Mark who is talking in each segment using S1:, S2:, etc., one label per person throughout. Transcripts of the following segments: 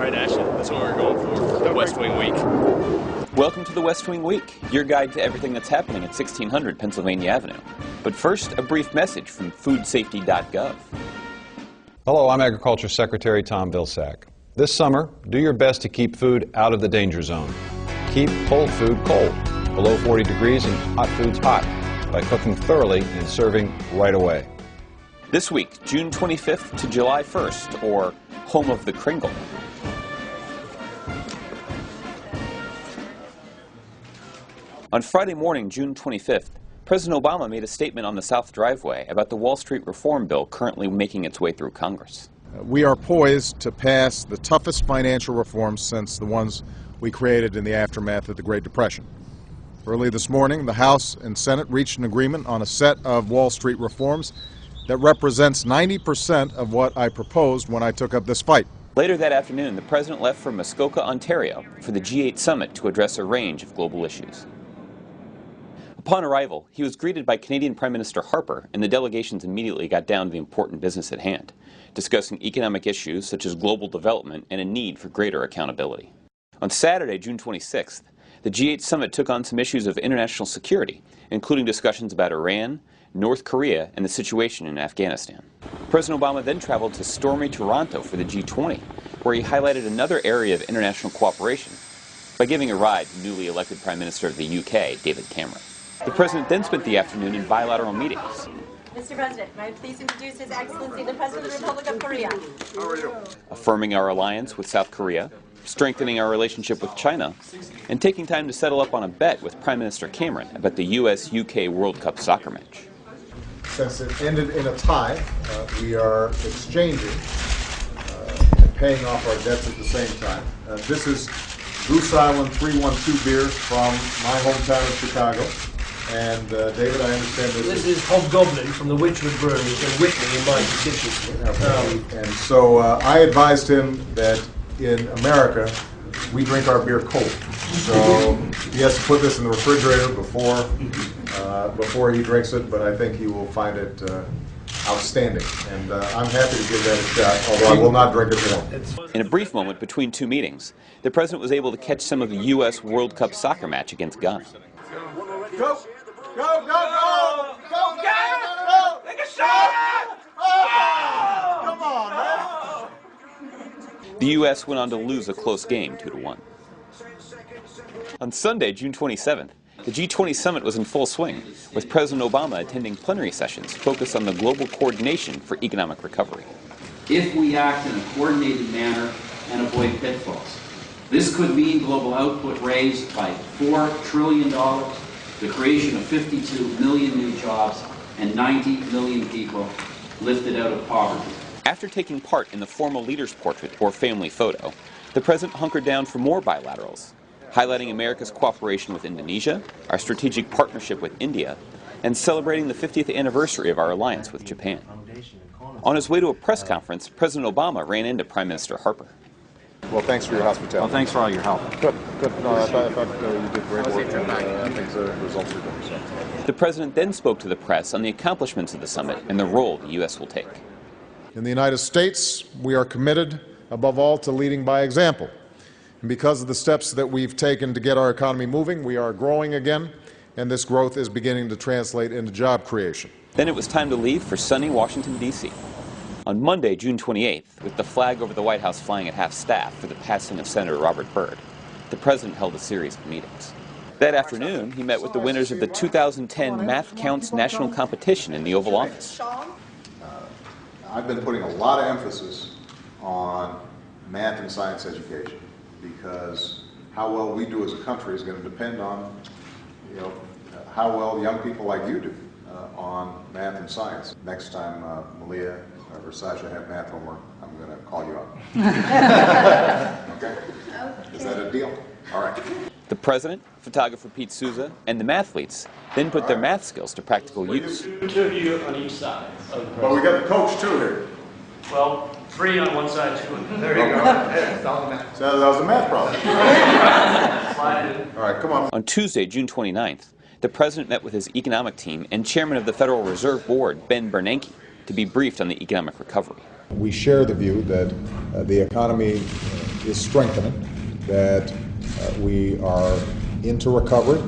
S1: right, Ashley, that's what we're going for the West Wing Week.
S2: Welcome to the West Wing Week, your guide to everything that's happening at 1600 Pennsylvania Avenue. But first, a brief message from foodsafety.gov.
S3: Hello, I'm Agriculture Secretary Tom Vilsack. This summer, do your best to keep food out of the danger zone. Keep cold food cold, below 40 degrees, and hot foods hot by cooking thoroughly and serving right away.
S2: This week, June 25th to July 1st, or Home of the Kringle. On Friday morning, June 25th, President Obama made a statement on the South Driveway about the Wall Street reform bill currently making its way through Congress.
S4: We are poised to pass the toughest financial reforms since the ones we created in the aftermath of the Great Depression. Early this morning, the House and Senate reached an agreement on a set of Wall Street reforms that represents 90% of what I proposed when I took up this fight.
S2: Later that afternoon, the president left for Muskoka, Ontario for the G8 summit to address a range of global issues. Upon arrival, he was greeted by Canadian Prime Minister Harper, and the delegations immediately got down to the important business at hand, discussing economic issues such as global development and a need for greater accountability. On Saturday, June 26th, the G8 summit took on some issues of international security, including discussions about Iran, North Korea, and the situation in Afghanistan. President Obama then traveled to stormy Toronto for the G20, where he highlighted another area of international cooperation by giving a ride to newly elected Prime Minister of the UK, David Cameron. The president then spent the afternoon in bilateral meetings.
S5: Mr. President, may I please introduce His Excellency, the President of the Republic of Korea.
S1: How are you?
S2: Affirming our alliance with South Korea, strengthening our relationship with China, and taking time to settle up on a bet with Prime Minister Cameron about the U.S.-UK World Cup soccer match.
S4: Since it ended in a tie, we are exchanging and paying off our debts at the same time. This is Goose Island 312 beer from my hometown of Chicago. And David, I understand
S6: this is Hobgoblin from the Witchwood Brewery in Whitney in my constituency.
S4: And so I advised him that in America, we drink our beer cold. So he has to put this in the refrigerator before he drinks it, but I think he will find it outstanding. And I'm happy to give that a shot, although I will not drink it warm.
S2: In a brief moment between two meetings, the president was able to catch some of the U.S. World Cup soccer match against Ghana.
S4: Go! Go, go, go! Go, go! Take a shot! Oh! Come on, man!
S2: The U.S. went on to lose a close game, 2-1. On Sunday, June 27th, the G20 summit was in full swing, with President Obama attending plenary sessions focused on the global coordination for economic recovery.
S7: If we act in a coordinated manner and avoid pitfalls, this could mean global output raised by $4 trillion, the creation of 52 million new jobs, and 90 million people lifted out of poverty.
S2: After taking part in the formal leader's portrait or family photo, the president hunkered down for more bilaterals, highlighting America's cooperation with Indonesia, our strategic partnership with India, and celebrating the 50th anniversary of our alliance with Japan. On his way to a press conference, President Obama ran into Prime Minister Harper.
S4: Well, thanks for your hospitality.
S8: Well, thanks for all your help.
S4: Good, good. No, I thought you did great work, and I think the results are good. So.
S2: The president then spoke to the press on the accomplishments of the summit and the role the U.S. will take.
S4: In the United States, we are committed, above all, to leading by example. And because of the steps that we've taken to get our economy moving, we are growing again, and this growth is beginning to translate into job creation.
S2: Then it was time to leave for sunny Washington, D.C. On Monday, June 28th, with the flag over the White House flying at half-staff for the passing of Senator Robert Byrd, the president held a series of meetings. That afternoon, he met with the winners of the 2010 Math Counts National Competition in the Oval Office.
S9: I've been putting a lot of emphasis on math and science education because how well we do as a country is going to depend on, how well young people like you do on math and science. Next time Malia or Sasha have math homework, I'm going to call you up. Okay? Is that a deal? All right.
S2: The president, photographer Pete Souza, and the mathletes then put their math skills to practical use.
S6: 2 of you on each side.
S9: But we got the coach too here.
S6: Well, 3 on one side, 2 on the other.
S9: There you go. So that was a math problem.
S6: Slide in.
S9: All right, come on.
S2: On Tuesday, June 29th, the president met with his economic team and chairman of the Federal Reserve Board, Ben Bernanke, to be briefed on the economic recovery.
S4: We share the view that the economy is strengthening, that we are into recovery,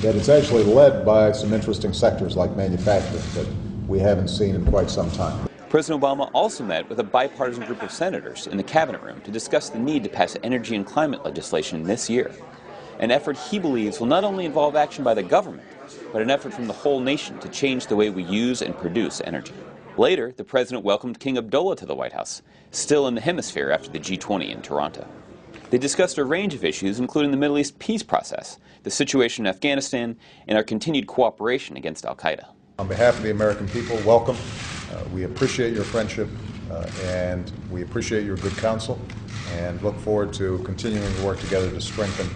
S4: that it's actually led by some interesting sectors like manufacturing that we haven't seen in quite some time.
S2: President Obama also met with a bipartisan group of senators in the cabinet room to discuss the need to pass energy and climate legislation this year, an effort he believes will not only involve action by the government, but an effort from the whole nation to change the way we use and produce energy. Later, the president welcomed King Abdullah to the White House, still in the hemisphere after the G20 in Toronto. They discussed a range of issues, including the Middle East peace process, the situation in Afghanistan, and our continued cooperation against al-Qaeda.
S4: On behalf of the American people, welcome. We appreciate your friendship and we appreciate your good counsel and look forward to continuing to work together to strengthen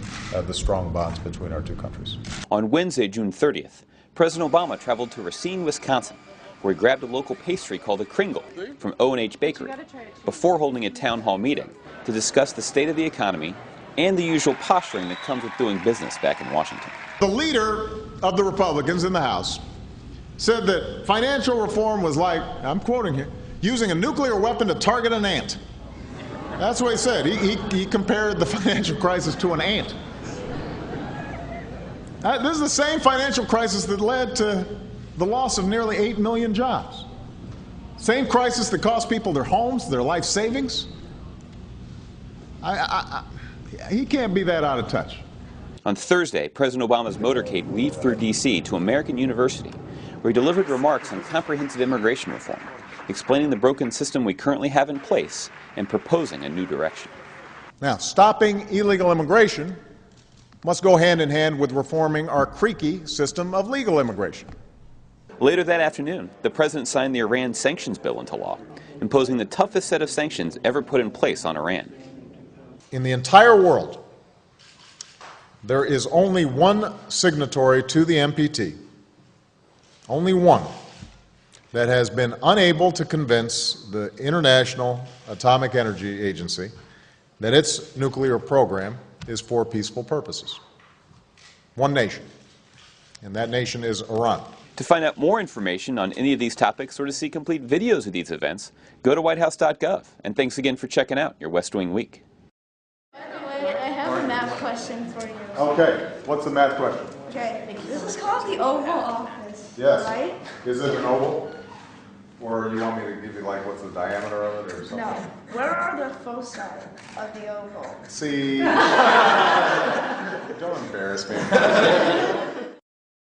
S4: the strong bonds between our two countries.
S2: On Wednesday, June 30th, President Obama traveled to Racine, Wisconsin, where he grabbed a local pastry called a Kringle from O&H Bakery before holding a town hall meeting to discuss the state of the economy and the usual posturing that comes with doing business back in Washington.
S9: The leader of the Republicans in the House said that financial reform was like, I'm quoting here, using a nuclear weapon to target an ant. That's what he said. He compared the financial crisis to an ant. This is the same financial crisis that led to the loss of nearly 8 million jobs. Same crisis that cost people their homes, their life savings. He can't be that out of touch.
S2: On Thursday, President Obama's motorcade weaved through D.C. to American University, where he delivered remarks on comprehensive immigration reform, explaining the broken system we currently have in place and proposing a new direction.
S4: Now, stopping illegal immigration must go hand in hand with reforming our creaky system of legal immigration.
S2: Later that afternoon, the president signed the Iran sanctions bill into law, imposing the toughest set of sanctions ever put in place on Iran.
S4: In the entire world, there is only one signatory to the NPT, only one, that has been unable to convince the International Atomic Energy Agency that its nuclear program is for peaceful purposes. One nation, and that nation is Iran.
S2: To find out more information on any of these topics or to see complete videos of these events, go to whitehouse.gov. And thanks again for checking out your West Wing Week.
S8: By the way, I have a math question for you.
S4: Okay, what's the math question?
S8: Okay, this is called the Oval Office,
S4: Yes.
S8: right?
S4: Is it an oval? Or you want me to give you like what's the diameter of it or something?
S8: No. Where are the foci of the oval?
S4: See, don't embarrass me.